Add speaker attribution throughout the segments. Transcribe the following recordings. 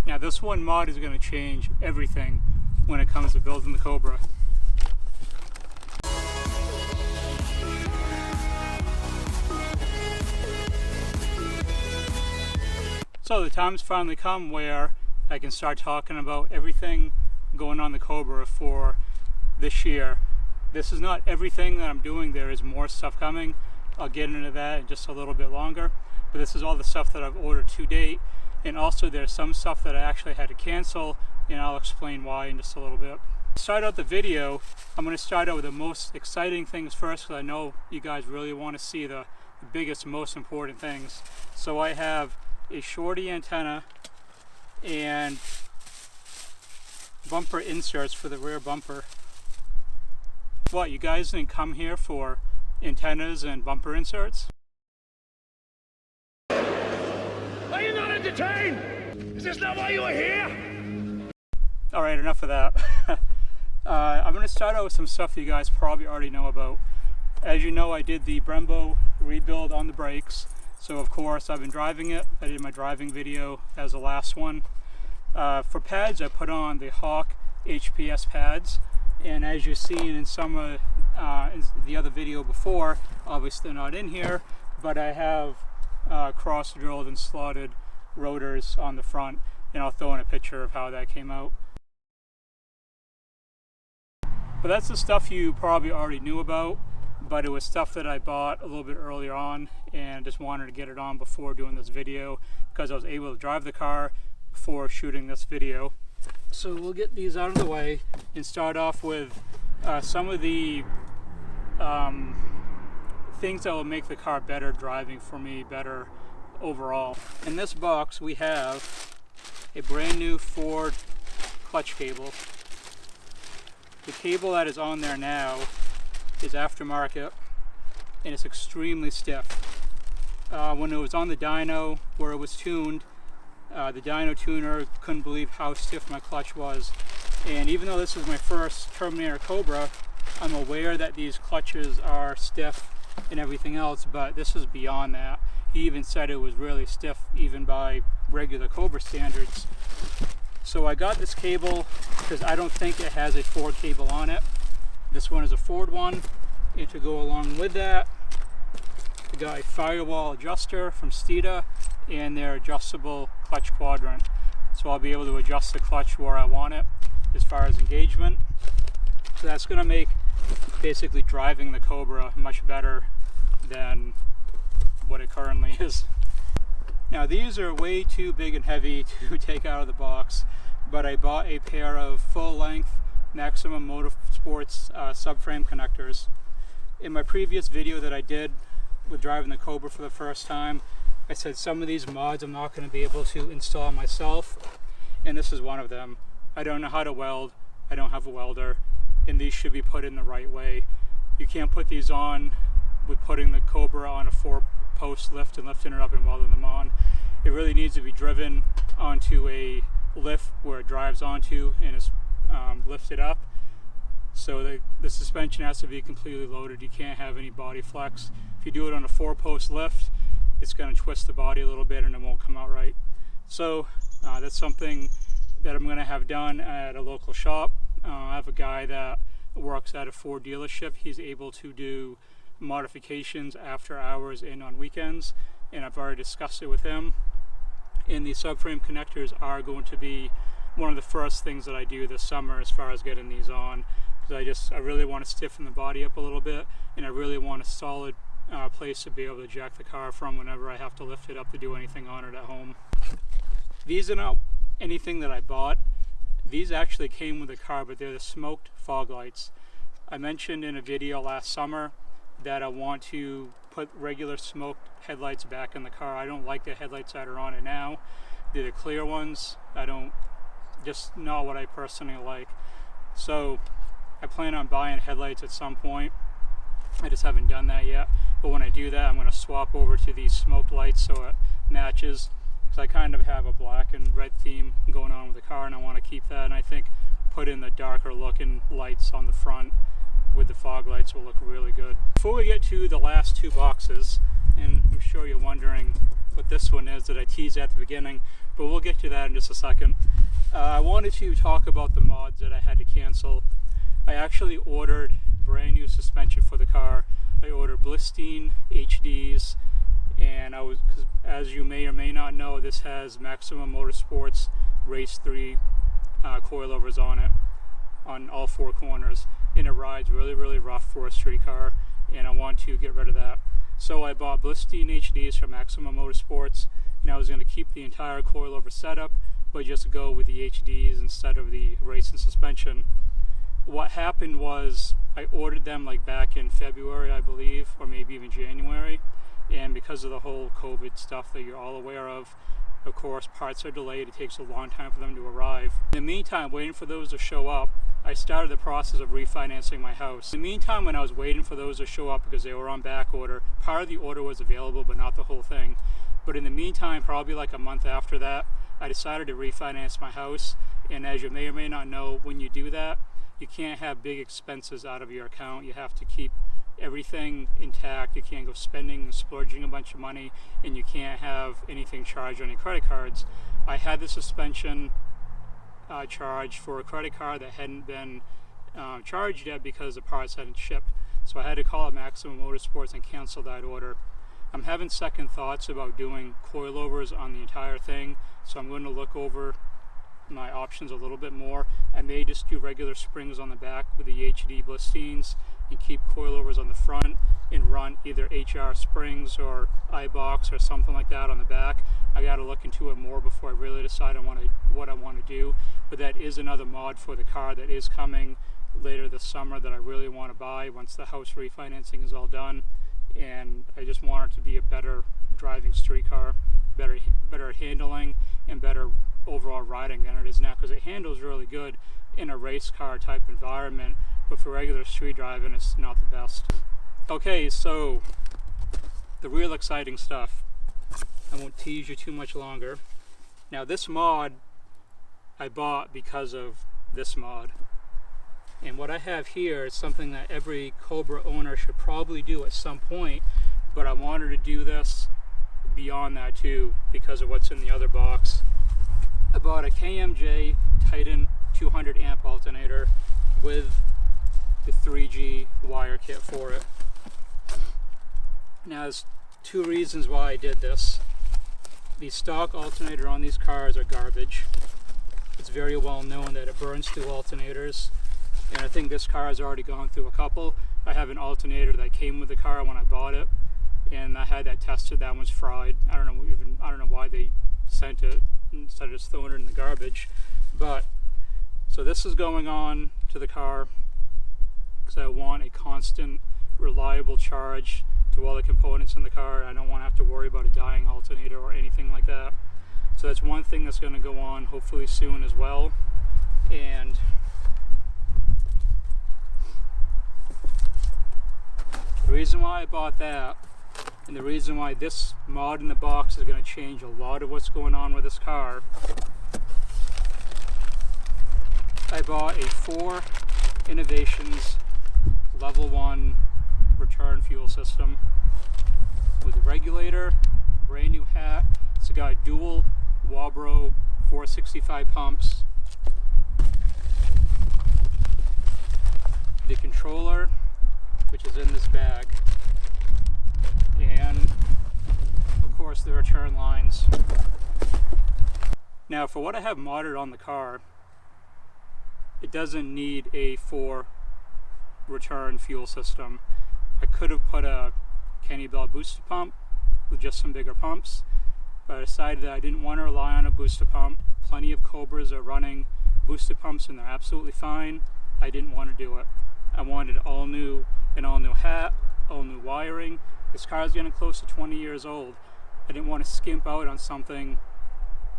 Speaker 1: Now this one mod is going to change everything when it comes to building the Cobra. So the time's finally come where I can start talking about everything going on the Cobra for this year. This is not everything that I'm doing. There is more stuff coming. I'll get into that in just a little bit longer. But this is all the stuff that I've ordered to date. And also there's some stuff that I actually had to cancel, and I'll explain why in just a little bit. To start out the video, I'm going to start out with the most exciting things first, because I know you guys really want to see the biggest, most important things. So I have a shorty antenna and bumper inserts for the rear bumper. What, you guys didn't come here for antennas and bumper inserts?
Speaker 2: Are you not entertained? Is this not why you are here?
Speaker 1: Alright, enough of that. I'm going to start out with some stuff you guys probably already know about. As you know, I did the Brembo rebuild on the brakes. So of course I've been driving it. I did my driving video as the last one. For pads, I put on the Hawk HPS pads, and as you've seen in some of the other video before, obviously they're not in here, but I have cross drilled and slotted rotors on the front, and I'll throw in a picture of how that came out. But that's the stuff you probably already knew about, but it was stuff that I bought a little bit earlier on and just wanted to get it on before doing this video because I was able to drive the car before shooting this video. So we'll get these out of the way and start off with some of the things that will make the car better driving for me, better overall. In this box we have a brand new Ford clutch cable. The cable that is on there now is aftermarket, and it's extremely stiff. When it was on the dyno where it was tuned, the dyno tuner couldn't believe how stiff my clutch was. And even though this is my first Terminator Cobra, I'm aware that these clutches are stiff and everything else, but this is beyond that. He even said it was really stiff even by regular Cobra standards. So I got this cable because I don't think it has a Ford cable on it. This one is a Ford one, and to go along with that, I got a firewall adjuster from Steeda and their adjustable clutch quadrant. So I'll be able to adjust the clutch where I want it as far as engagement. So that's going to make basically driving the Cobra much better than what it currently is. Now these are way too big and heavy to take out of the box, but I bought a pair of full-length Maximum Motorsports subframe connectors. In my previous video that I did with driving the Cobra for the first time, I said some of these mods I'm not going to be able to install myself, and this is one of them. I don't know how to weld, I don't have a welder, and these should be put in the right way. You can't put these on with putting the Cobra on a 4-post lift and lifting it up and welding them on. It really needs to be driven onto a lift where it drives onto and is lifted up. So the suspension has to be completely loaded. You can't have any body flex. If you do it on a 4-post lift, it's going to twist the body a little bit and it won't come out right. So that's something that I'm going to have done at a local shop. I have a guy that works at a Ford dealership. He's able to do modifications after hours and on weekends, and I've already discussed it with him. And the subframe connectors are going to be one of the first things that I do this summer as far as getting these on, because I really want to stiffen the body up a little bit, and I really want a solid place to be able to jack the car from whenever I have to lift it up to do anything on it at home. These are not anything that I bought. These actually came with the car, but they're the smoked fog lights. I mentioned in a video last summer that I want to put regular smoked headlights back in the car. I don't like the headlights that are on it now. They're the clear ones. Just not what I personally like. So I plan on buying headlights at some point. I just haven't done that yet. But when I do that, I'm going to swap over to these smoked lights so it matches. Because I kind of have a black and red theme going on with the car, and I want to keep that. And I think put in the darker looking lights on the front with the fog lights will look really good. Before we get to the last two boxes, and I'm sure you're wondering what this one is that I teased at the beginning, but we'll get to that in just a second. I wanted to talk about the mods that I had to cancel. I actually ordered brand new suspension for the car. I ordered Blistine HDs, and cause as you may or may not know, this has Maximum Motorsports Race 3 coilovers on it, on all four corners, and it rides really, really rough for a street car, and I want to get rid of that. So I bought Blistine HDs from Maximum Motorsports, and I was going to keep the entire coilover setup, but just go with the HDs instead of the racing suspension. What happened was I ordered them like back in February, I believe, or maybe even January, and because of the whole COVID stuff that you're all aware of course, parts are delayed. It takes a long time for them to arrive. In the meantime, waiting for those to show up, I started the process of refinancing my house. In the meantime, when I was waiting for those to show up because they were on back order, part of the order was available, but not the whole thing. But in the meantime, probably like a month after that, I decided to refinance my house. And as you may or may not know, when you do that, you can't have big expenses out of your account. You have to keep everything intact. You can't go spending, splurging a bunch of money, and you can't have anything charged on your credit cards. I had the suspension charged for a credit card that hadn't been charged yet because the parts hadn't shipped. So I had to call up Maximum Motorsports and cancel that order. I'm having second thoughts about doing coilovers on the entire thing, so I'm going to look over my options a little bit more. I may just do regular springs on the back with the HD Blistines and keep coilovers on the front and run either HR springs or iBox or something like that on the back. I got to look into it more before I really decide on what I want to do, but that is another mod for the car that is coming later this summer that I really want to buy once the house refinancing is all done, and I just want it to be a better driving street car, better at handling and better overall riding than it is now, because it handles really good in a race car type environment, but for regular street driving it's not the best. Okay, so the real exciting stuff. I won't tease you too much longer. Now this mod I bought because of this mod, and what I have here is something that every Cobra owner should probably do at some point, but I wanted to do this beyond that too because of what's in the other box. I bought a KMJ Titan 200 amp alternator with the 3G wire kit for it. Now there's two reasons why I did this. The stock alternator on these cars are garbage. It's very well known that it burns through alternators, and I think this car has already gone through a couple. I have an alternator that came with the car when I bought it, and I had that tested. That one's fried. I don't know why they sent it instead of just throwing it in the garbage. But so this is going on to the car because I want a constant, reliable charge to all the components in the car. I don't want to have to worry about a dying alternator or anything like that. So that's one thing that's going to go on hopefully soon as well. And the reason why I bought that, and the reason why this mod in the box is going to change a lot of what's going on with this car, I bought a 4 Innovations Level 1 return fuel system with a regulator, brand new hat. It's got dual Wabro 465 pumps, the controller, which is in this bag, and of course the return lines. Now for what I have modded on the car, it doesn't need a 4 return fuel system. I could have put a Kenny Bell booster pump with just some bigger pumps, but I decided that I didn't want to rely on a booster pump. Plenty of Cobras are running booster pumps and they're absolutely fine. I didn't want to do it. I wanted an all new hat, all new wiring. This car is getting close to 20 years old. I didn't want to skimp out on something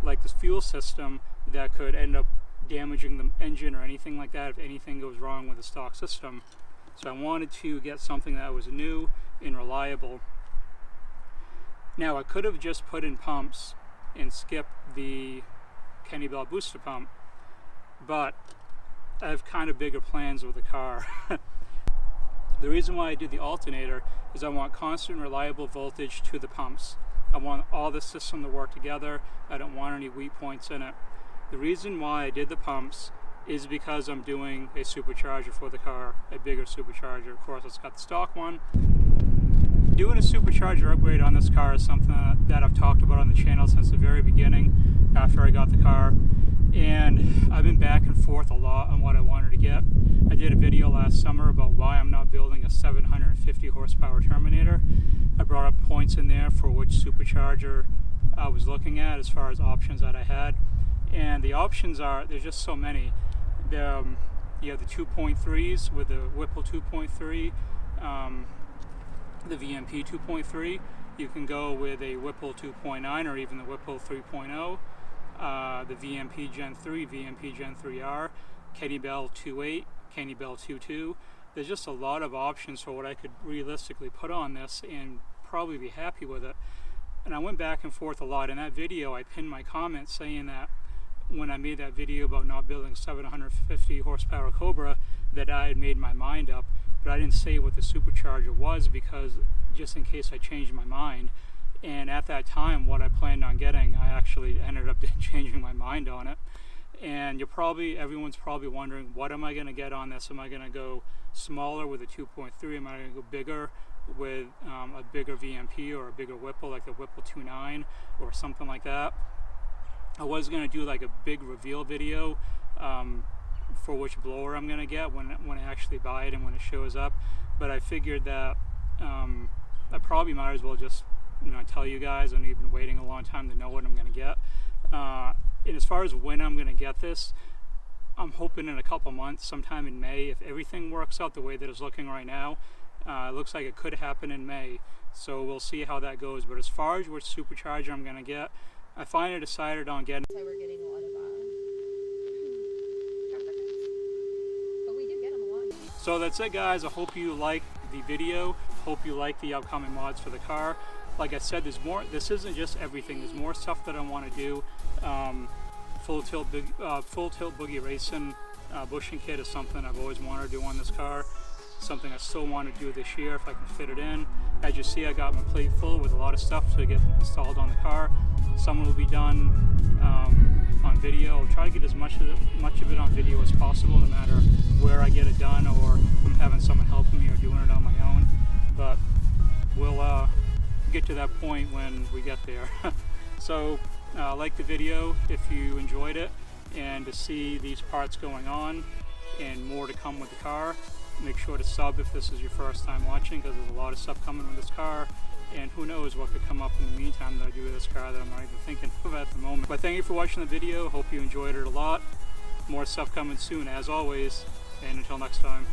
Speaker 1: like this fuel system that could end up damaging the engine or anything like that if anything goes wrong with the stock system. So I wanted to get something that was new and reliable. Now I could have just put in pumps and skipped the Kenny Bell booster pump, but I have kind of bigger plans with the car. The reason why I did the alternator is I want constant reliable voltage to the pumps. I want all the system to work together. I don't want any weak points in it. The reason why I did the pumps is because I'm doing a supercharger for the car, a bigger supercharger. Of course, it's got the stock one. Doing a supercharger upgrade on this car is something that I've talked about on the channel since the very beginning after I got the car. And I've been back and forth a lot on what I wanted to get. I did a video last summer about why I'm not building a 750 horsepower Terminator. I brought up points in there for which supercharger I was looking at as far as options that I had. And the options are, there's just so many. You have the 2.3s with the Whipple 2.3, the VMP 2.3. You can go with a Whipple 2.9 or even the Whipple 3.0, the VMP Gen 3, VMP Gen 3R, Kenny Bell 2.8, Kenny Bell 2.2. There's just a lot of options for what I could realistically put on this and probably be happy with it. And I went back and forth a lot. In that video, I pinned my comment saying that when I made that video about not building 750 horsepower Cobra, that I had made my mind up, but I didn't say what the supercharger was because just in case I changed my mind. And at that time, what I planned on getting, I actually ended up changing my mind on it. And everyone's probably wondering, what am I going to get on this? Am I going to go smaller with a 2.3? Am I going to go bigger with a bigger VMP or a bigger Whipple, like the Whipple 2.9 or something like that? I was going to do like a big reveal video for which blower I'm going to get when I actually buy it and when it shows up, but I figured that I probably might as well just tell you guys. I know you've been waiting a long time to know what I'm going to get. And as far as when I'm going to get this, I'm hoping in a couple months, sometime in May, if everything works out the way that it's looking right now. It looks like it could happen in May, so we'll see how that goes. But as far as which supercharger I'm going to get, I finally decided on getting.
Speaker 3: So we're getting a lot of but we do get them a lot.
Speaker 1: So that's it, guys. I hope you like the video. Hope you like the upcoming mods for the car. Like I said, there's more. This isn't just everything. There's more stuff that I want to do. Full tilt boogie racing bushing kit is something I've always wanted to do on this car. Something I still want to do this year if I can fit it in. As you see, I got my plate full with a lot of stuff to get installed on the car. Some will be done on video. I'll try to get as much of it on video as possible, no matter where I get it done or if I'm having someone helping me or doing it on my own. But we'll get to that point when we get there. So like the video if you enjoyed it, and to see these parts going on and more to come with the car. Make sure to sub if this is your first time watching, because there's a lot of stuff coming with this car, and who knows what could come up in the meantime that I do with this car that I'm not even thinking of at the moment. But thank you for watching the video. Hope you enjoyed it a lot. More stuff coming soon as always, and until next time.